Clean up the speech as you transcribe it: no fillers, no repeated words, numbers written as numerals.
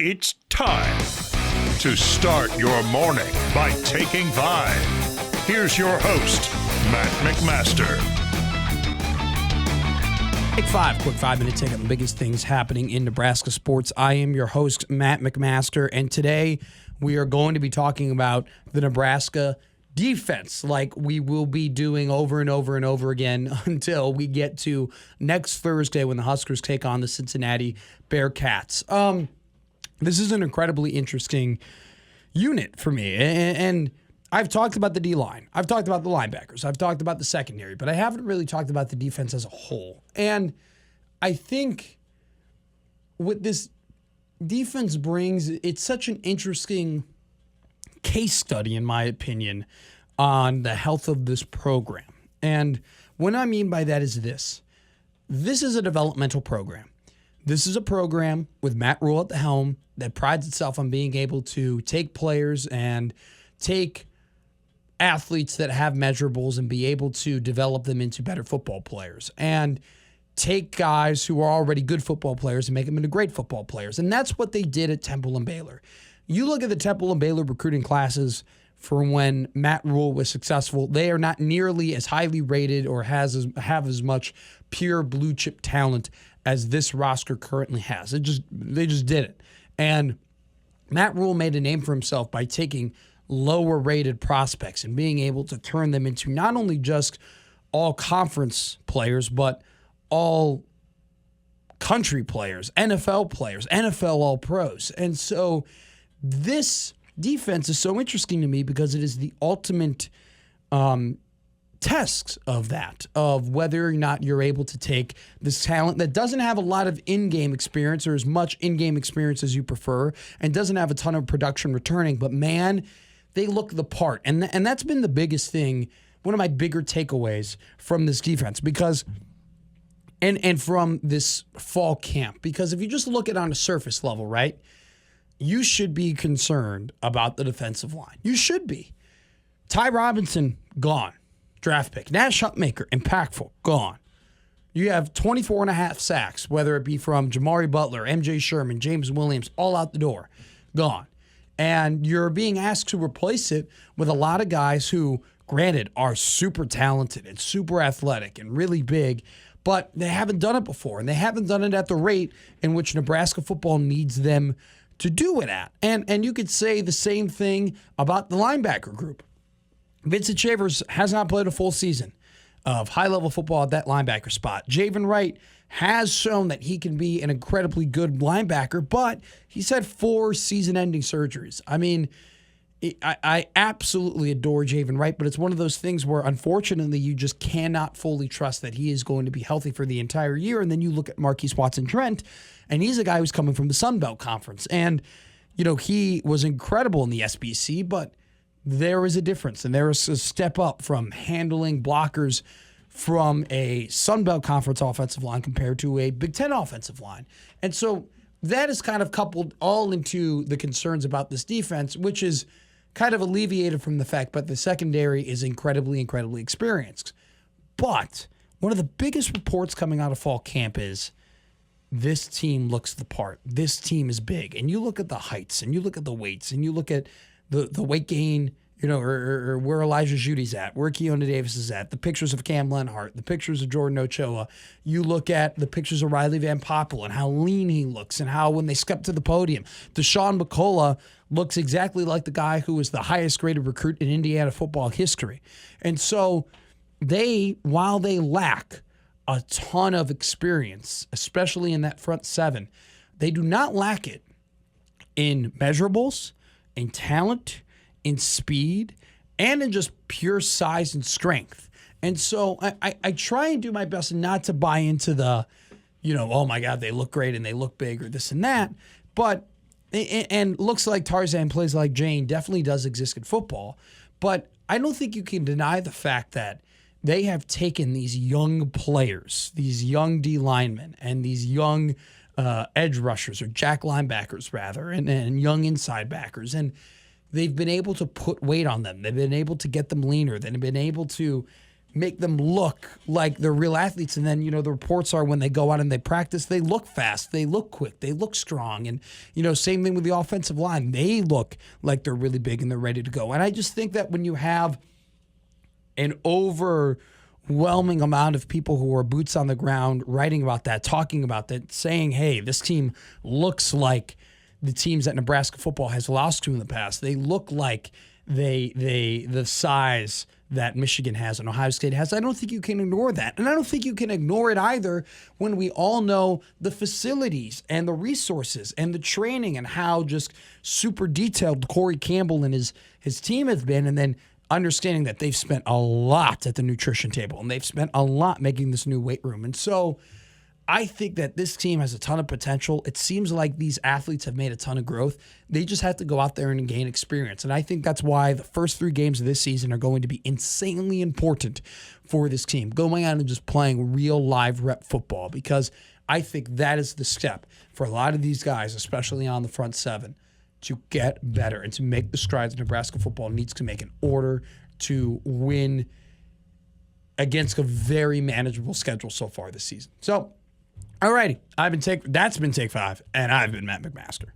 It's time to start your morning by taking 5. Here's your host, Matt McMaster. Take 5, quick 5-minute take on the biggest things happening in Nebraska sports. I am your host, Matt McMaster, and today we are going to be talking about the Nebraska defense like we will be doing over and over and over again until we get to next Thursday when the Huskers take on the Cincinnati Bearcats. This is an incredibly interesting unit for me, and I've talked about the D-line. I've talked about the linebackers. I've talked about the secondary, but I haven't really talked about the defense as a whole. And I think what this defense brings, it's such an interesting case study, in my opinion, on the health of this program. And what I mean by that is this. This is a developmental program. This is a program with Matt Rule at the helm that prides itself on being able to take players and take athletes that have measurables and be able to develop them into better football players and take guys who are already good football players and make them into great football players. And that's what they did at Temple and Baylor. You look at the Temple and Baylor recruiting classes for when Matt Rule was successful, they are not nearly as highly rated or have as much pure blue chip talent as this roster currently has. They just did it. And Matt Rule made a name for himself by taking lower rated prospects and being able to turn them into not only just all conference players, but all country players, NFL players, NFL all pros. And so this defense is so interesting to me because it is the ultimate test of that, of whether or not you're able to take this talent that doesn't have a lot of in-game experience or as much in-game experience as you prefer and doesn't have a ton of production returning, but man, they look the part. And that's been the biggest thing, one of my bigger takeaways from this defense because and from this fall camp. Because if you just look at it on a surface level, right, you should be concerned about the defensive line. You should be. Ty Robinson, gone. Draft pick. Nash Hutmaker, impactful, gone. You have 24 and a half sacks, whether it be from Jamari Butler, MJ Sherman, James Williams, all out the door, gone. And you're being asked to replace it with a lot of guys who, granted, are super talented and super athletic and really big, but they haven't done it before, and they haven't done it at the rate in which Nebraska football needs them to do it at. And you could say the same thing about the linebacker group. Vincent Shavers has not played a full season of high-level football at that linebacker spot. Javen Wright has shown that he can be an incredibly good linebacker, but he's had 4 season-ending surgeries. I mean, I absolutely adore Javen Wright, but it's one of those things where, unfortunately, you just cannot fully trust that he is going to be healthy for the entire year. And then you look at Marquise Watson-Trent, and he's a guy who's coming from the Sun Belt Conference. And, you know, he was incredible in the SBC, but there is a difference, and there is a step up from handling blockers from a Sun Belt Conference offensive line compared to a Big Ten offensive line. And so that is kind of coupled all into the concerns about this defense, which is kind of alleviated from the fact that the secondary is incredibly, incredibly experienced. But one of the biggest reports coming out of fall camp is this team looks the part. This team is big. And you look at the heights, and you look at the weights, and you look at the weight gain, you know, or where Elijah Judy's at, where Keona Davis is at, the pictures of Cam Lenhart, the pictures of Jordan Ochoa. You look at the pictures of Riley Van Poppel and how lean he looks and how when they step to the podium, Deshaun McCullough looks exactly like the guy who was the highest graded recruit in Indiana football history. And so while they lack a ton of experience, especially in that front 7, they do not lack it in measurables, in talent, in speed, and in just pure size and strength. And so I try and do my best not to buy into the, you know, oh my God, they look great and they look big or this and that. But, and looks like Tarzan, plays like Jane definitely does exist in football. But I don't think you can deny the fact that they have taken these young players, these young D linemen, and these young edge rushers, or jack linebackers rather, and young inside backers. And they've been able to put weight on them. They've been able to get them leaner. They've been able to make them look like they're real athletes. And then, the reports are when they go out and they practice, they look fast, they look quick, they look strong. And, same thing with the offensive line. They look like they're really big and they're ready to go. And I just think that when you have an overwhelming amount of people who are boots on the ground writing about that, talking about that, saying, hey, this team looks like the teams that Nebraska football has lost to in the past. They look like the size that Michigan has and Ohio State has. I don't think you can ignore that. And I don't think you can ignore it either when we all know the facilities and the resources and the training and how just super detailed Corey Campbell and his team have been, and then understanding that they've spent a lot at the nutrition table and they've spent a lot making this new weight room. And so I think that this team has a ton of potential. It seems like these athletes have made a ton of growth. They just have to go out there and gain experience. And I think that's why the first 3 games of this season are going to be insanely important for this team, going out and just playing real live rep football, because I think that is the step for a lot of these guys, especially on the front 7, to get better and to make the strides Nebraska football needs to make in order to win against a very manageable schedule so far this season. So, all righty, that's been Take 5, and I've been Matt McMaster.